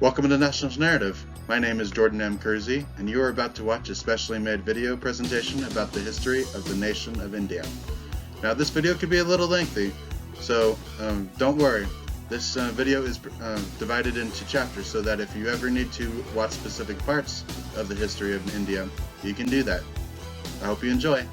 Welcome to Nationals Narrative. My name is Jordan M. Kersey, and you are about to watch a specially made video presentation about the history of the nation of India. Now, this video could be a little lengthy, so don't worry. This video is divided into chapters so that if you ever need to watch specific parts of the history of India, you can do that. I hope you enjoy.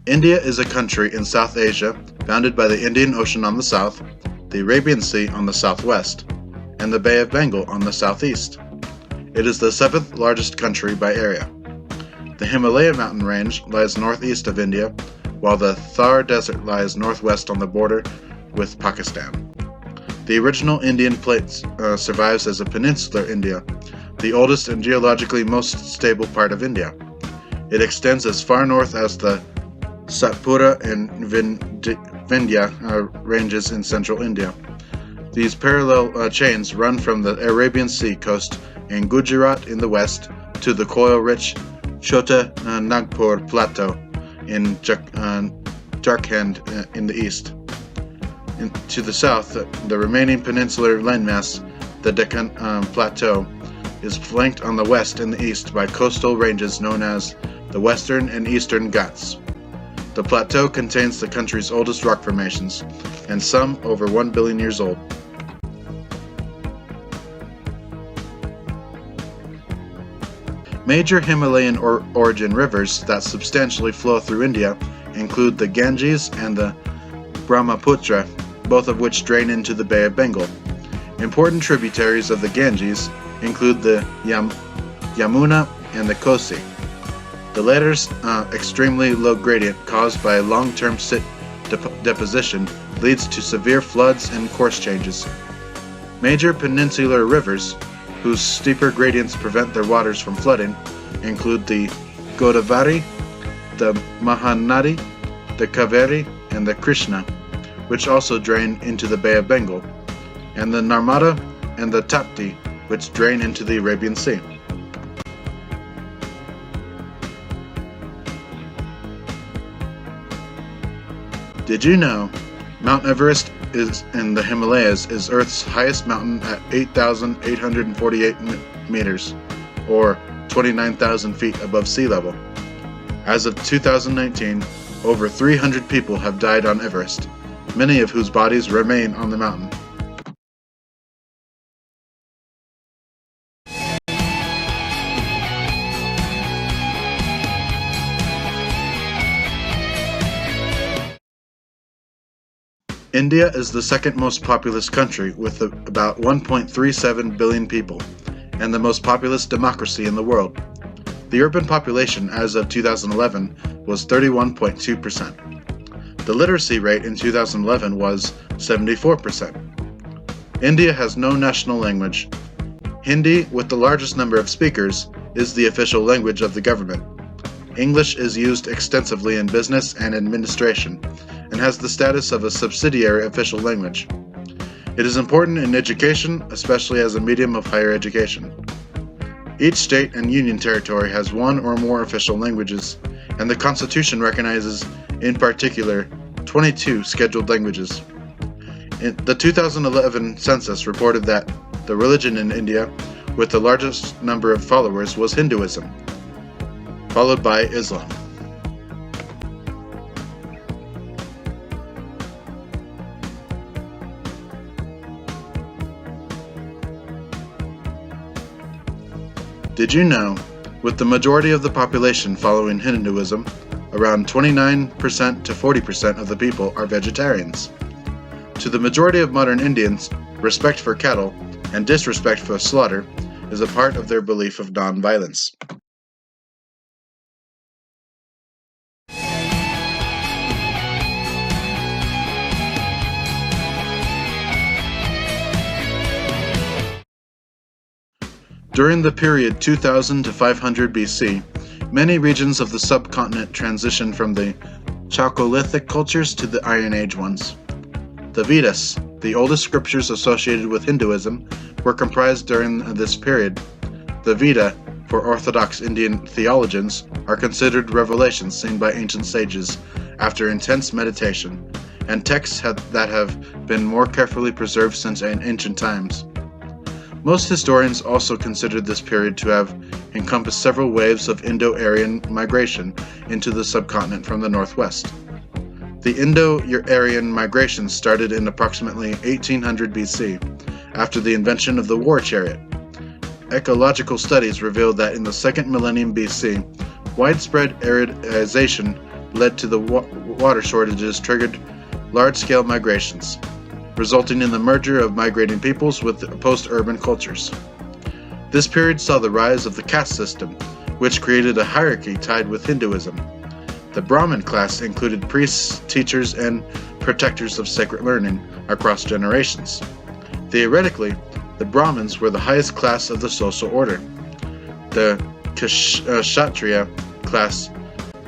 India is a country in South Asia bounded by the Indian Ocean on the south, the Arabian Sea on the southwest, and the Bay of Bengal on the southeast. It is the 7th largest country by area. The Himalaya mountain range lies northeast of India, while the Thar Desert lies northwest on the border with Pakistan. The original Indian plate survives as a peninsular India, the oldest and geologically most stable part of India. It extends as far north as the Satpura and Vindhya ranges in central India. These parallel chains run from the Arabian Sea coast in Gujarat in the west to the coal-rich Chota Nagpur Plateau in Jharkhand in the east. To the south, the remaining peninsular landmass, the Deccan Plateau, is flanked on the west and the east by coastal ranges known as the Western and Eastern Ghats. The plateau contains the country's oldest rock formations, and some over 1 billion years old. Major Himalayan origin rivers that substantially flow through India include the Ganges and the Brahmaputra, both of which drain into the Bay of Bengal. Important tributaries of the Ganges include the Yamuna and the Kosi. The latter's extremely low gradient caused by long-term deposition leads to severe floods and course changes. Major peninsular rivers, whose steeper gradients prevent their waters from flooding, include the Godavari, the Mahanadi, the Kaveri, and the Krishna, which also drain into the Bay of Bengal, and the Narmada and the Tapti, which drain into the Arabian Sea. Did you know Mount Everest in the Himalayas is Earth's highest mountain at 8,848 meters, or 29,000 feet above sea level? As of 2019, over 300 people have died on Everest, many of whose bodies remain on the mountain. India is the second most populous country with about 1.37 billion people, and the most populous democracy in the world. The urban population as of 2011 was 31.2%. The literacy rate in 2011 was 74%. India has no national language. Hindi, with the largest number of speakers, is the official language of the government. English is used extensively in business and administration, and has the status of a subsidiary official language. It is important in education, especially as a medium of higher education. Each state and union territory has one or more official languages, and the Constitution recognizes, in particular, 22 scheduled languages. The 2011 census reported that the religion in India with the largest number of followers was Hinduism, followed by Islam. Did you know, with the majority of the population following Hinduism, around 29% to 40% of the people are vegetarians? To the majority of modern Indians, respect for cattle and disrespect for slaughter is a part of their belief of non-violence. During the period 2000 to 500 BC, Many regions of the subcontinent transitioned from the Chalcolithic cultures to the Iron Age ones. The Vedas, the oldest scriptures associated with Hinduism, were comprised during this period. The Veda, for Orthodox Indian theologians, are considered revelations seen by ancient sages after intense meditation, and texts that have been more carefully preserved since ancient times. Most historians also consider this period to have encompassed several waves of Indo-Aryan migration into the subcontinent from the northwest. The Indo-Aryan migration started in approximately 1800 BC, after the invention of the war chariot. Ecological studies revealed that in the second millennium BC, widespread aridization led to the water shortages triggered large-scale migrations, resulting in the merger of migrating peoples with post-urban cultures. This period saw the rise of the caste system, which created a hierarchy tied with Hinduism. The Brahmin class included priests, teachers, and protectors of sacred learning across generations. Theoretically, the Brahmins were the highest class of the social order. The Kshatriya class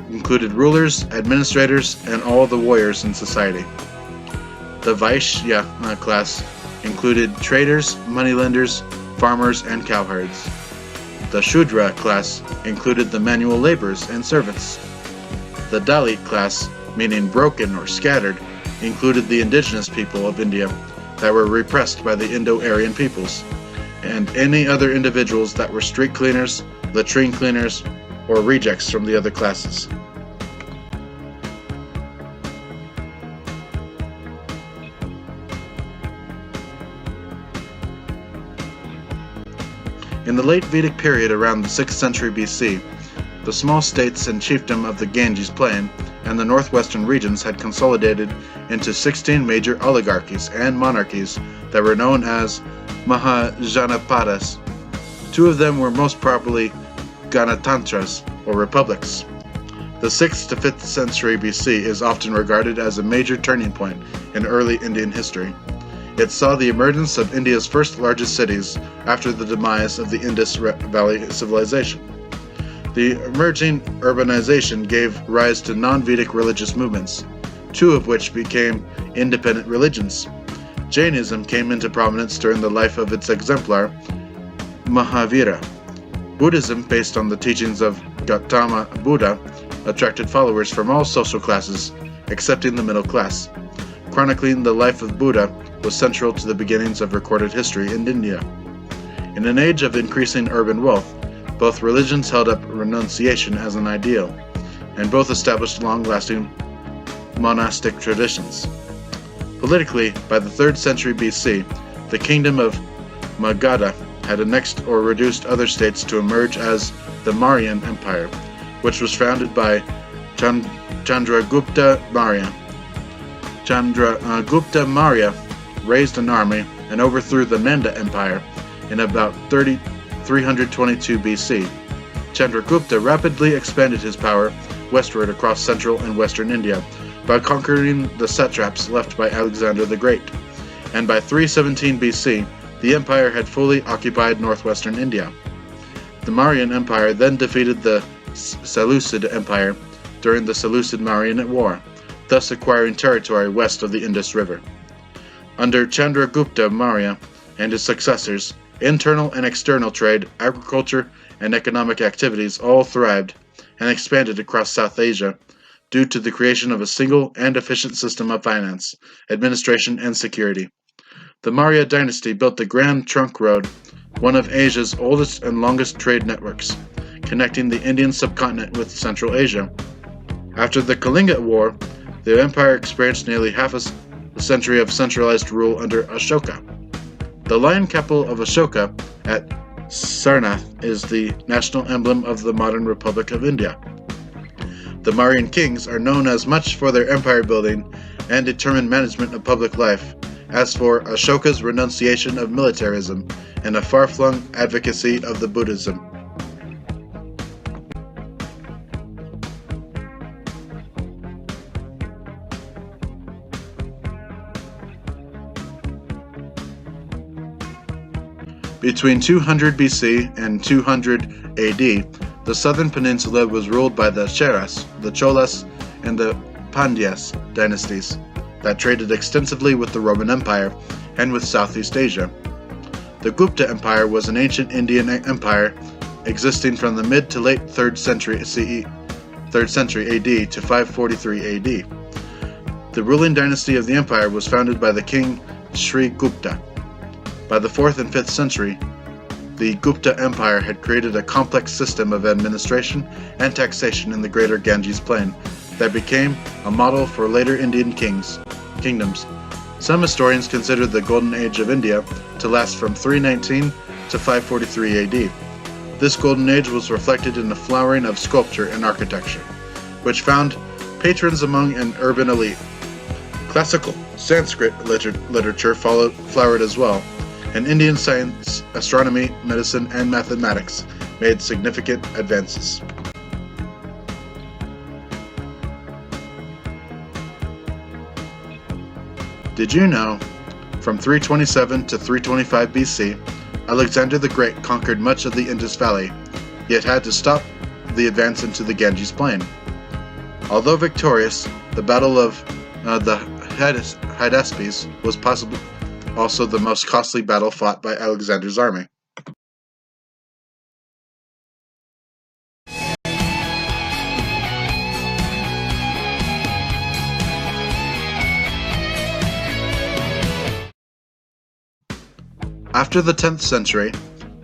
included rulers, administrators, and all the warriors in society. The Vaishya class included traders, moneylenders, farmers, and cowherds. The Shudra class included the manual laborers and servants. The Dalit class, meaning broken or scattered, included the indigenous people of India that were repressed by the Indo-Aryan peoples, and any other individuals that were street cleaners, latrine cleaners, or rejects from the other classes. In the late Vedic period around the 6th century BC, the small states and chiefdom of the Ganges Plain and the northwestern regions had consolidated into 16 major oligarchies and monarchies that were known as Mahajanapadas. Two of them were most properly Ganatantras, or republics. The 6th to 5th century BC is often regarded as a major turning point in early Indian history. It saw the emergence of India's first largest cities after the demise of the Indus Valley civilization. The emerging urbanization gave rise to non-Vedic religious movements, two of which became independent religions. Jainism came into prominence during the life of its exemplar, Mahavira. Buddhism, based on the teachings of Gautama Buddha, attracted followers from all social classes, excepting the middle class. Chronicling the life of Buddha was central to the beginnings of recorded history in India. In an age of increasing urban wealth, both religions held up renunciation as an ideal, and both established long-lasting monastic traditions. Politically, by the 3rd century BC, the kingdom of Magadha had annexed or reduced other states to emerge as the Mauryan Empire, which was founded by Chandragupta Maurya. Chandragupta Maurya raised an army and overthrew the Nanda Empire in about 322 BC. Chandragupta rapidly expanded his power westward across central and western India by conquering the satraps left by Alexander the Great, and by 317 BC, the empire had fully occupied northwestern India. The Mauryan Empire then defeated the Seleucid Empire during the Seleucid-Mauryan War, thus acquiring territory west of the Indus River. Under Chandragupta Maurya and his successors, internal and external trade, agriculture, and economic activities all thrived and expanded across South Asia due to the creation of a single and efficient system of finance, administration, and security. The Maurya dynasty built the Grand Trunk Road, one of Asia's oldest and longest trade networks, connecting the Indian subcontinent with Central Asia. After the Kalinga War, the empire experienced nearly half a century of centralized rule under Ashoka. The lion capital of Ashoka at Sarnath is the national emblem of the modern Republic of India. The Mauryan kings are known as much for their empire building and determined management of public life as for Ashoka's renunciation of militarism and a far-flung advocacy of the Buddhism. Between 200 BC and 200 AD, The southern peninsula was ruled by the Cheras, the Cholas, and the Pandyas dynasties that traded extensively with the Roman Empire and with Southeast Asia. The Gupta Empire was an ancient Indian empire existing from the mid to late 3rd century CE, 3rd century AD to 543 AD. The ruling dynasty of the empire was founded by the king Sri Gupta. By the 4th and 5th century, the Gupta Empire had created a complex system of administration and taxation in the greater Ganges plain that became a model for later Indian kingdoms. Some historians consider the Golden Age of India to last from 319 to 543 AD. This Golden Age was reflected in the flowering of sculpture and architecture, which found patrons among an urban elite. Classical Sanskrit literature flowered as well, and Indian science, astronomy, medicine, and mathematics made significant advances. Did you know, from 327 to 325 BC, Alexander the Great conquered much of the Indus Valley, yet had to stop the advance into the Ganges plain. Although victorious, the Battle of the Hydaspes was possibly also the most costly battle fought by Alexander's army. After the 10th century,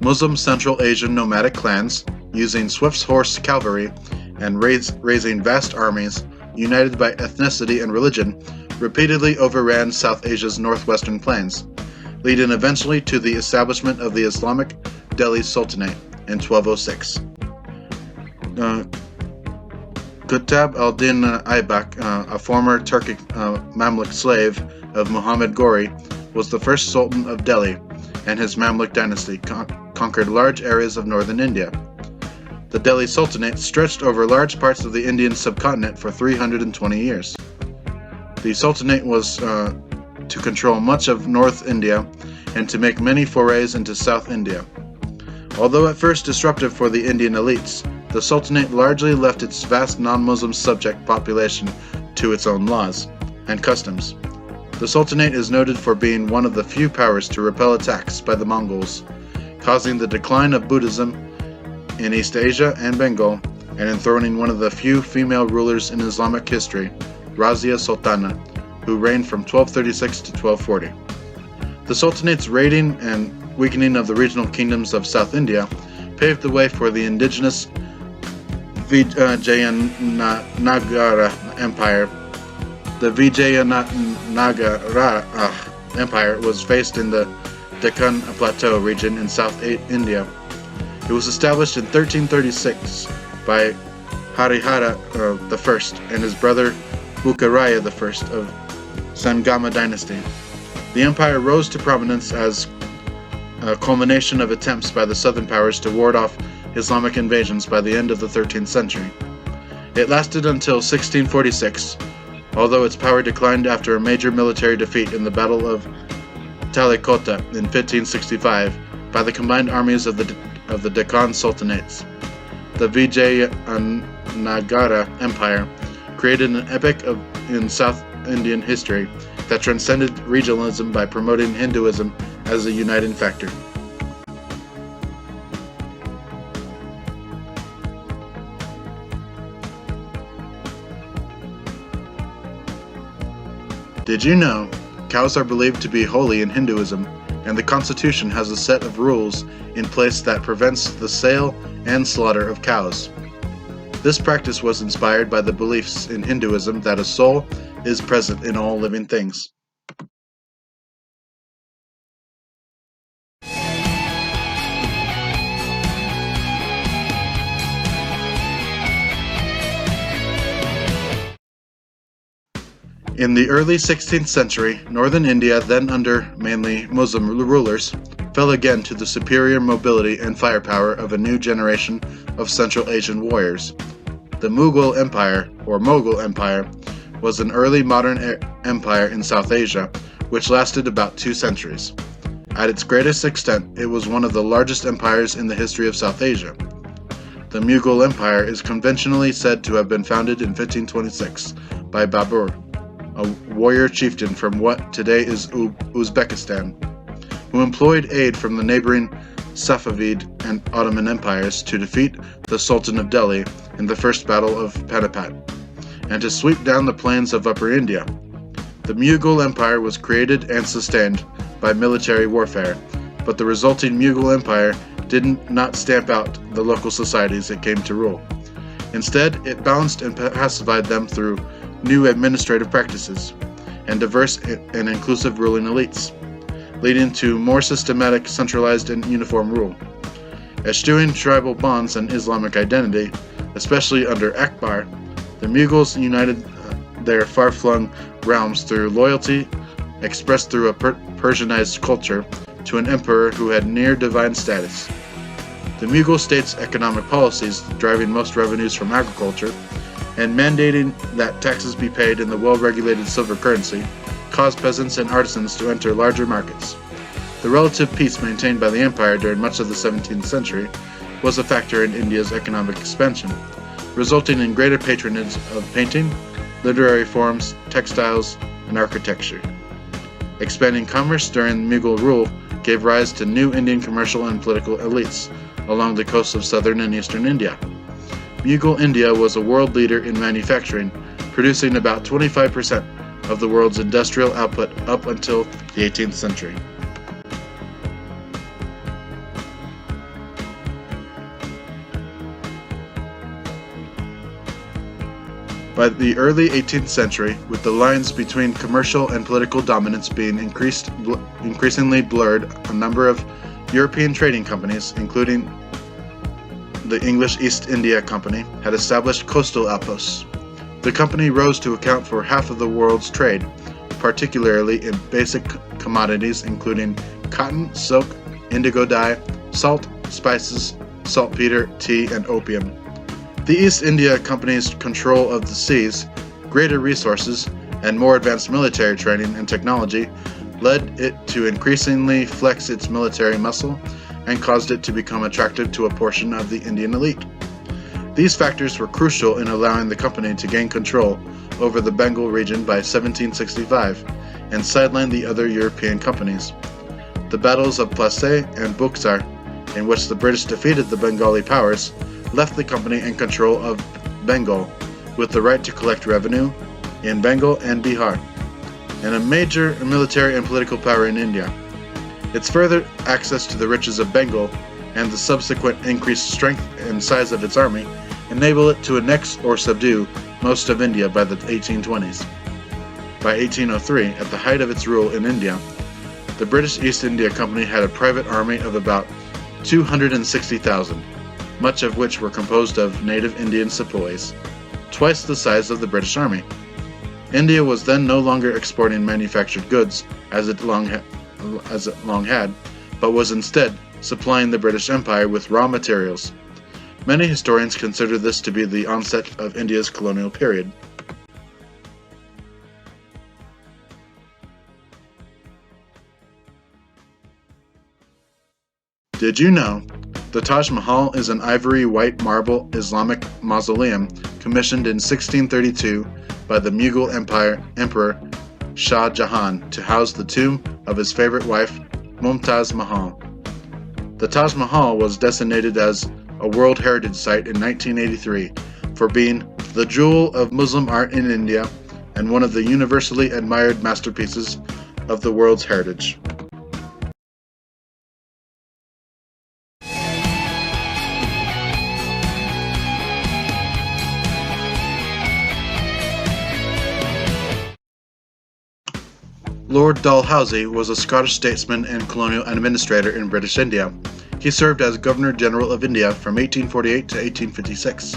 Muslim Central Asian nomadic clans, using Swift's horse cavalry and raising vast armies, united by ethnicity and religion, repeatedly overran South Asia's northwestern plains, leading eventually to the establishment of the Islamic Delhi Sultanate in 1206. Qutb al-Din Aybak, a former Turkic Mamluk slave of Muhammad Ghori, was the first Sultan of Delhi, and his Mamluk dynasty conquered large areas of northern India. The Delhi Sultanate stretched over large parts of the Indian subcontinent for 320 years. The Sultanate was to control much of North India and to make many forays into South India. Although at first disruptive for the Indian elites, the Sultanate largely left its vast non-Muslim subject population to its own laws and customs. The Sultanate is noted for being one of the few powers to repel attacks by the Mongols, causing the decline of Buddhism in East Asia and Bengal, and enthroning one of the few female rulers in Islamic history, Razia Sultana, who reigned from 1236 to 1240. The Sultanate's raiding and weakening of the regional kingdoms of South India paved the way for the indigenous Vijayanagara Empire. The Vijayanagara Empire was based in the Deccan Plateau region in South India. It was established in 1336 by Harihara I and his brother Bukaraya I of Sangama dynasty. The empire rose to prominence as a culmination of attempts by the southern powers to ward off Islamic invasions by the end of the 13th century. It lasted until 1646, although its power declined after a major military defeat in the Battle of Talikota in 1565 by the combined armies of the Deccan Sultanates. The Vijayanagara Empire created an epoch in South Indian history that transcended regionalism by promoting Hinduism as a uniting factor. Did you know cows are believed to be holy in Hinduism, and the Constitution has a set of rules in place that prevents the sale and slaughter of cows? This practice was inspired by the beliefs in Hinduism that a soul is present in all living things. In the early 16th century, northern India, then under mainly Muslim rulers, fell again to the superior mobility and firepower of a new generation of Central Asian warriors. The Mughal Empire, or Mughal Empire, was an early modern empire in South Asia, which lasted about 2 centuries. At its greatest extent, it was one of the largest empires in the history of South Asia. The Mughal Empire is conventionally said to have been founded in 1526 by Babur, a warrior chieftain from what today is Uzbekistan, who employed aid from the neighboring Safavid and Ottoman empires to defeat the Sultan of Delhi in the First Battle of Panipat, and to sweep down the plains of Upper India. The Mughal Empire was created and sustained by military warfare, but the resulting Mughal Empire did not stamp out the local societies it came to rule. Instead, it balanced and pacified them through new administrative practices and diverse and inclusive ruling elites, leading to more systematic, centralized, and uniform rule. Eschewing tribal bonds and Islamic identity, especially under Akbar, the Mughals united their far-flung realms through loyalty expressed through a Persianized culture to an emperor who had near-divine status. The Mughal state's economic policies, driving most revenues from agriculture, and mandating that taxes be paid in the well-regulated silver currency, caused peasants and artisans to enter larger markets. The relative peace maintained by the empire during much of the 17th century was a factor in India's economic expansion, resulting in greater patronage of painting, literary forms, textiles, and architecture. Expanding commerce during Mughal rule gave rise to new Indian commercial and political elites along the coasts of southern and eastern India. Mughal India was a world leader in manufacturing, producing about 25% of the world's industrial output up until the 18th century. By the early 18th century, with the lines between commercial and political dominance being increasingly blurred, a number of European trading companies, including the English East India Company, had established coastal outposts. The company rose to account for half of the world's trade, particularly in basic commodities including cotton, silk, indigo dye, salt, spices, saltpeter, tea, and opium. The East India Company's control of the seas, greater resources, and more advanced military training and technology led it to increasingly flex its military muscle and caused it to become attractive to a portion of the Indian elite. These factors were crucial in allowing the company to gain control over the Bengal region by 1765 and sideline the other European companies. The battles of Plassey and Buxar, in which the British defeated the Bengali powers, left the company in control of Bengal, with the right to collect revenue in Bengal and Bihar, and a major military and political power in India. Its further access to the riches of Bengal and the subsequent increased strength and size of its army enable it to annex or subdue most of India by the 1820s. By 1803, at the height of its rule in India, the British East India Company had a private army of about 260,000, much of which were composed of native Indian sepoys, twice the size of the British Army. India was then no longer exporting manufactured goods as it long had, but was instead supplying the British Empire with raw materials. Many historians consider this to be the onset of India's colonial period. Did you know the Taj Mahal is an ivory white marble Islamic mausoleum commissioned in 1632 by the Mughal Emperor Shah Jahan to house the tomb of his favorite wife, Mumtaz Mahal. The Taj Mahal was designated as a World Heritage Site in 1983 for being the jewel of Muslim art in India and one of the universally admired masterpieces of the world's heritage. Lord Dalhousie was a Scottish statesman and colonial administrator in British India. He served as Governor-General of India from 1848 to 1856.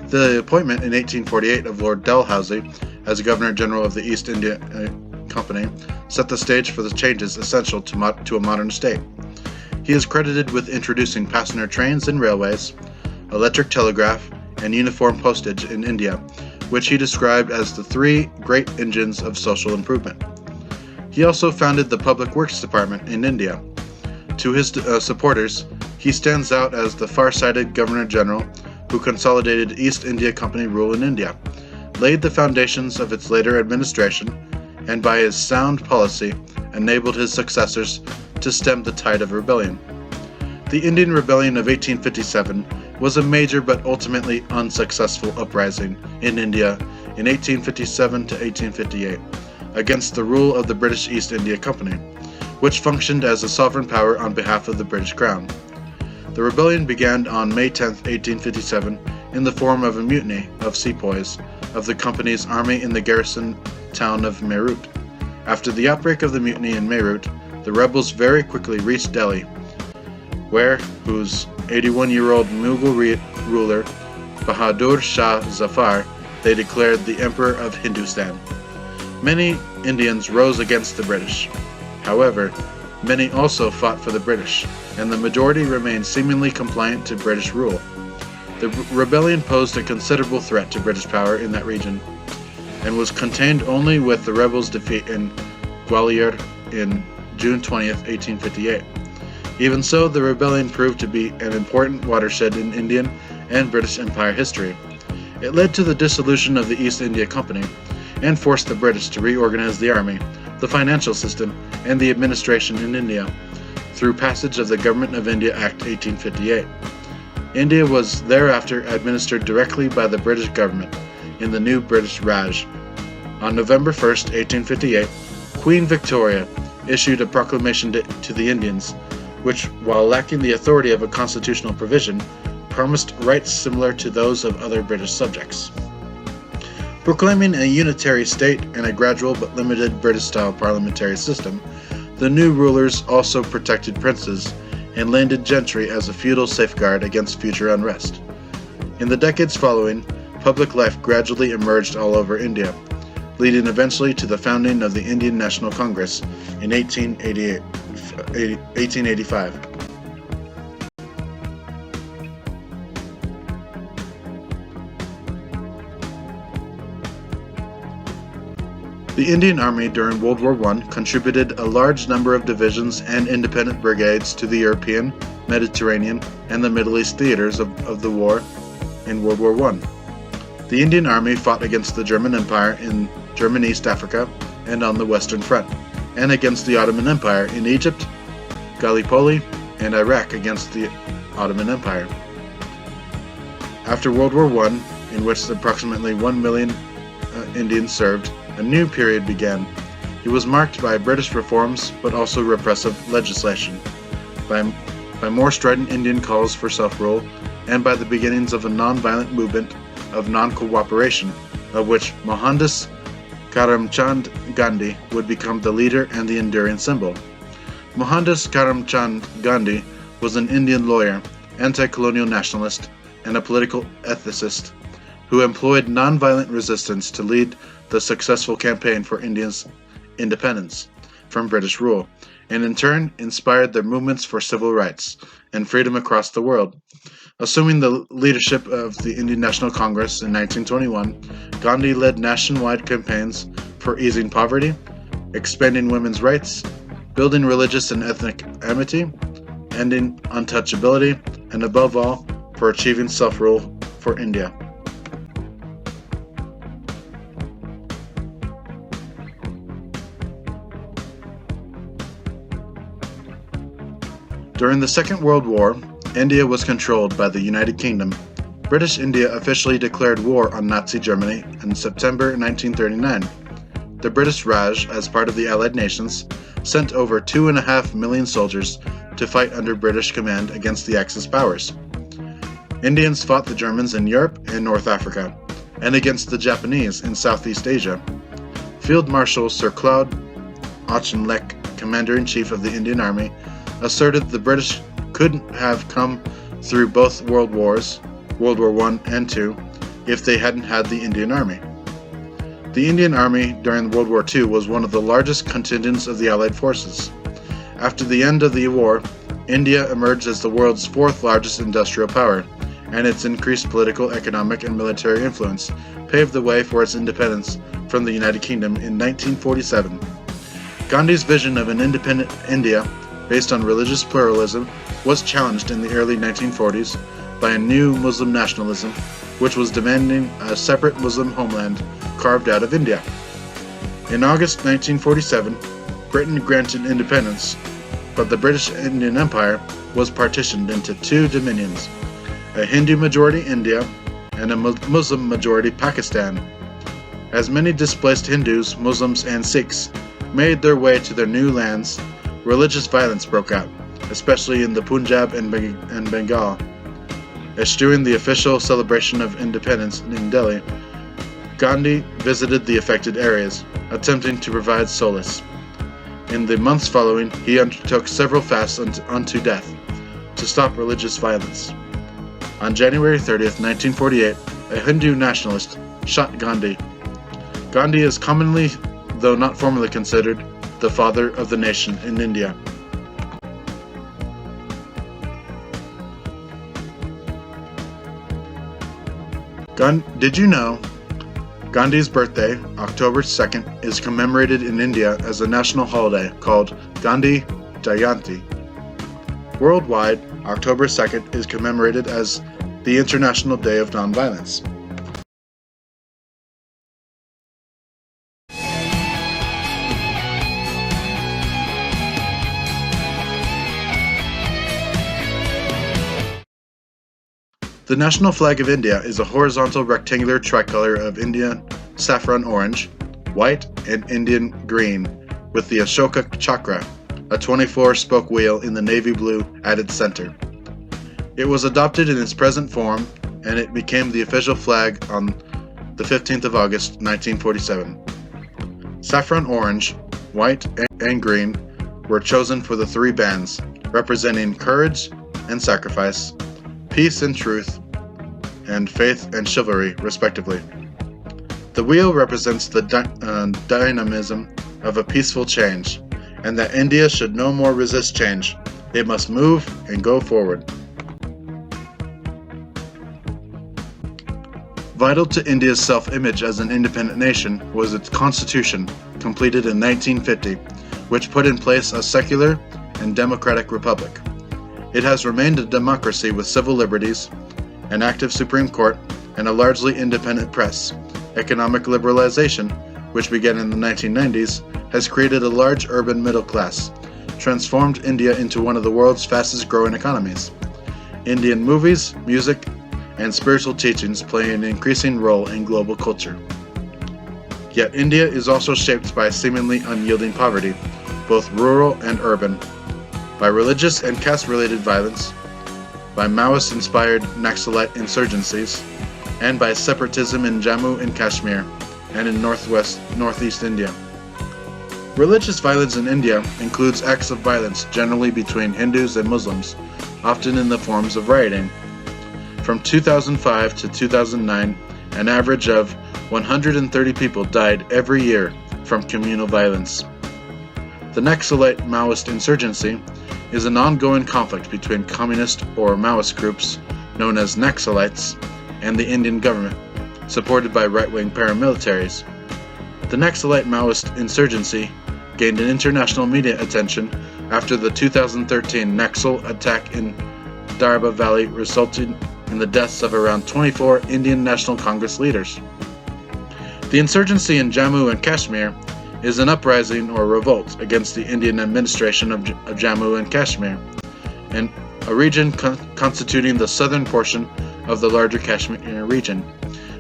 The appointment in 1848 of Lord Dalhousie as Governor-General of the East India Company set the stage for the changes essential to a modern state. He is credited with introducing passenger trains and railways, electric telegraph, and uniform postage in India, which he described as the three great engines of social improvement. He also founded the Public Works Department in India. To his supporters, He stands out as the far-sighted Governor-General who consolidated East India Company rule in India, laid the foundations of its later administration, and by his sound policy enabled his successors to stem the tide of rebellion. The Indian Rebellion of 1857 was a major but ultimately unsuccessful uprising in India in 1857 to 1858 against the rule of the British East India Company, which functioned as a sovereign power on behalf of the British Crown. The rebellion began on May 10, 1857, in the form of a mutiny of sepoys of the company's army in the garrison town of Meerut. After the outbreak of the mutiny in Meerut, the rebels very quickly reached Delhi, whose 81-year-old Mughal ruler, Bahadur Shah Zafar, they declared the Emperor of Hindustan. Many Indians rose against the British. However, many also fought for the British, and the majority remained seemingly compliant to British rule. The rebellion posed a considerable threat to British power in that region, and was contained only with the rebels' defeat in Gwalior in June 20, 1858. Even so, the rebellion proved to be an important watershed in Indian and British Empire history. It led to the dissolution of the East India Company, and forced the British to reorganize the army, the financial system, and the administration in India, through passage of the Government of India Act 1858. India was thereafter administered directly by the British government in the new British Raj. On November 1, 1858, Queen Victoria issued a proclamation to the Indians, which, while lacking the authority of a constitutional provision, promised rights similar to those of other British subjects. Proclaiming a unitary state and a gradual but limited British-style parliamentary system, the new rulers also protected princes and landed gentry as a feudal safeguard against future unrest. In the decades following, public life gradually emerged all over India, leading eventually to the founding of the Indian National Congress in 1885. The Indian Army during World War I contributed a large number of divisions and independent brigades to the European, Mediterranean, and the Middle East theaters of the war in World War I. The Indian Army fought against the German Empire in German East Africa and on the Western Front, and against the Ottoman Empire in Egypt, Gallipoli, and Iraq against the Ottoman Empire. After World War I, in which approximately 1 million Indians served, a new period began. It was marked by British reforms, but also repressive legislation, by more strident Indian calls for self-rule, and by the beginnings of a non-violent movement of non-cooperation, of which Mohandas Karamchand Gandhi would become the leader and the enduring symbol. Mohandas Karamchand Gandhi was an Indian lawyer, anti-colonial nationalist, and a political ethicist who employed non-violent resistance to lead the successful campaign for India's independence from British rule, and in turn inspired their movements for civil rights and freedom across the world. Assuming the leadership of the Indian National Congress in 1921, Gandhi led nationwide campaigns for easing poverty, expanding women's rights, building religious and ethnic amity, ending untouchability, and above all, for achieving self-rule for India. During the Second World War, India was controlled by the United Kingdom. British India officially declared war on Nazi Germany in September 1939. The British Raj, as part of the Allied nations, sent over 2.5 million soldiers to fight under British command against the Axis powers. Indians fought the Germans in Europe and North Africa, and against the Japanese in Southeast Asia. Field Marshal Sir Claude Auchinleck, Commander-in-Chief of the Indian Army, asserted the British couldn't have come through both World Wars, World War I and II, if they hadn't had the Indian Army. The Indian Army during World War II was one of the largest contingents of the Allied forces. After the end of the war, India emerged as the world's fourth largest industrial power, and its increased political, economic, and military influence paved the way for its independence from the United Kingdom in 1947. Gandhi's vision of an independent India based on religious pluralism was challenged in the early 1940s by a new Muslim nationalism, which was demanding a separate Muslim homeland carved out of India. In August 1947, Britain granted independence, but the British Indian Empire was partitioned into two dominions, a Hindu-majority India and a Muslim-majority Pakistan. As many displaced Hindus, Muslims, and Sikhs made their way to their new lands, religious violence broke out, especially in the Punjab and Bengal. Eschewing the official celebration of independence in Delhi, Gandhi visited the affected areas, attempting to provide solace. In the months following, he undertook several fasts unto death to stop religious violence. On January 30th, 1948, a Hindu nationalist shot Gandhi. Gandhi is commonly, though not formally considered, the father of the nation in India. Did you know Gandhi's birthday, October 2nd, is commemorated in India as a national holiday called Gandhi Jayanti. Worldwide, October 2nd is commemorated as the International Day of Nonviolence. The national flag of India is a horizontal rectangular tricolor of Indian saffron orange, white, and Indian green, with the Ashoka Chakra, a 24-spoke wheel in the navy blue, at its center. It was adopted in its present form, and it became the official flag on the 15th of August, 1947. Saffron orange, white, and green were chosen for the three bands, representing courage and sacrifice, peace and truth, and faith and chivalry, respectively. The wheel represents the dynamism of a peaceful change, and that India should no more resist change. It must move and go forward. Vital to India's self-image as an independent nation was its constitution, completed in 1950, which put in place a secular and democratic republic. It has remained a democracy with civil liberties, an active Supreme Court, and a largely independent press. Economic liberalization, which began in the 1990s, has created a large urban middle class, transformed India into one of the world's fastest growing economies. Indian movies, music, and spiritual teachings play an increasing role in global culture. Yet India is also shaped by seemingly unyielding poverty, both rural and urban, by religious and caste-related violence, by Maoist-inspired Naxalite insurgencies, and by separatism in Jammu and Kashmir and in northeast India. Religious violence in India includes acts of violence generally between Hindus and Muslims, often in the forms of rioting. From 2005 to 2009, an average of 130 people died every year from communal violence. The Naxalite Maoist insurgency is an ongoing conflict between communist or Maoist groups known as Naxalites and the Indian government, supported by right-wing paramilitaries. The Naxalite Maoist insurgency gained an international media attention after the 2013 Naxal attack in Darba Valley resulted in the deaths of around 24 Indian National Congress leaders. The insurgency in Jammu and Kashmir is an uprising or revolt against the Indian administration of Jammu and Kashmir, and a region constituting the southern portion of the larger Kashmir region,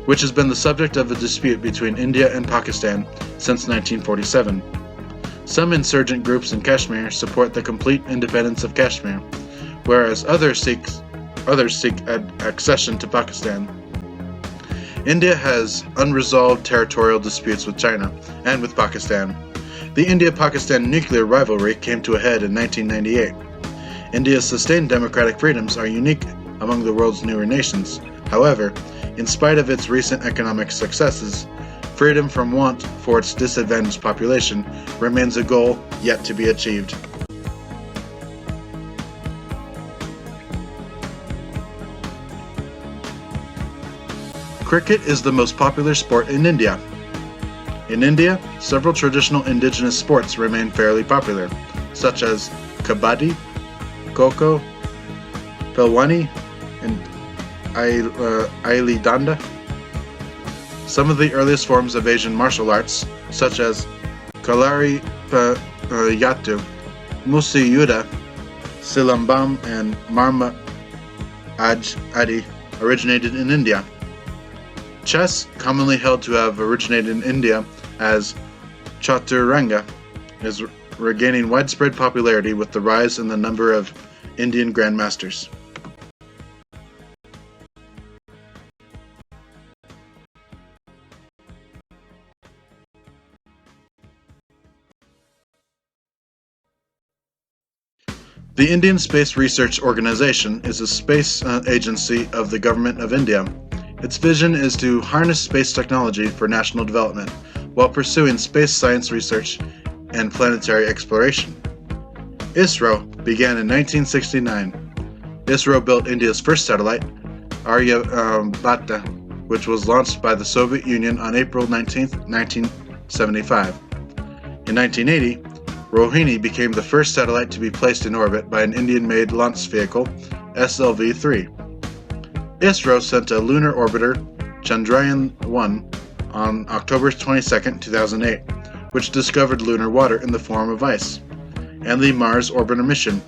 which has been the subject of a dispute between India and Pakistan since 1947. Some insurgent groups in Kashmir support the complete independence of Kashmir, whereas others seek accession to Pakistan. India has unresolved territorial disputes with China and with Pakistan. The India-Pakistan nuclear rivalry came to a head in 1998. India's sustained democratic freedoms are unique among the world's newer nations. However, in spite of its recent economic successes, freedom from want for its disadvantaged population remains a goal yet to be achieved. Cricket is the most popular sport in India. In India, several traditional indigenous sports remain fairly popular, such as kabaddi, kho-kho, Pelwani, and Ailidanda. Some of the earliest forms of Asian martial arts, such as Kalari Yatu, Musi Yuda, Silambam, and Marma Adi, originated in India. Chess, commonly held to have originated in India as Chaturanga, is regaining widespread popularity with the rise in the number of Indian grandmasters. The Indian Space Research Organisation is a space agency of the Government of India. Its vision is to harness space technology for national development while pursuing space science research and planetary exploration. ISRO began in 1969. ISRO built India's first satellite, Aryabhata, which was launched by the Soviet Union on April 19, 1975. In 1980, Rohini became the first satellite to be placed in orbit by an Indian-made launch vehicle, SLV-3. ISRO sent a lunar orbiter, Chandrayaan-1, on October 22, 2008, which discovered lunar water in the form of ice, and the Mars Orbiter mission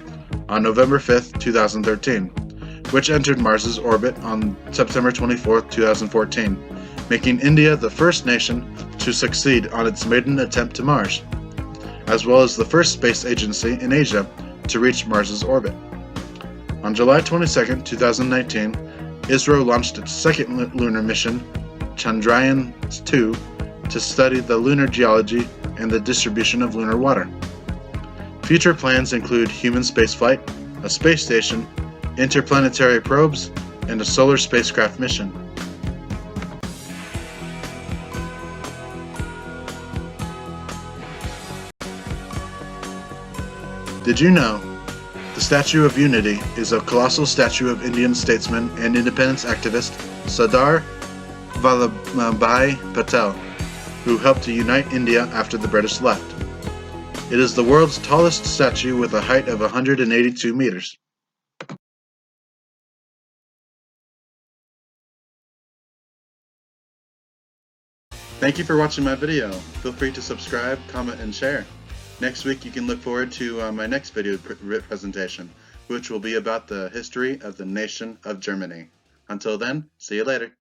on November 5, 2013, which entered Mars's orbit on September 24, 2014, making India the first nation to succeed on its maiden attempt to Mars, as well as the first space agency in Asia to reach Mars's orbit. On July 22, 2019, ISRO launched its second lunar mission, Chandrayaan-2, to study the lunar geology and the distribution of lunar water. Future plans include human spaceflight, a space station, interplanetary probes, and a solar spacecraft mission. Did you know the Statue of Unity is a colossal statue of Indian statesman and independence activist Sardar Vallabhbhai Patel, who helped to unite India after the British left? It is the world's tallest statue with a height of 182 meters. Thank you for watching my video. Feel free to subscribe, comment, and share. Next week you can look forward to my next video presentation, which will be about the history of the nation of Germany. Until then, see you later.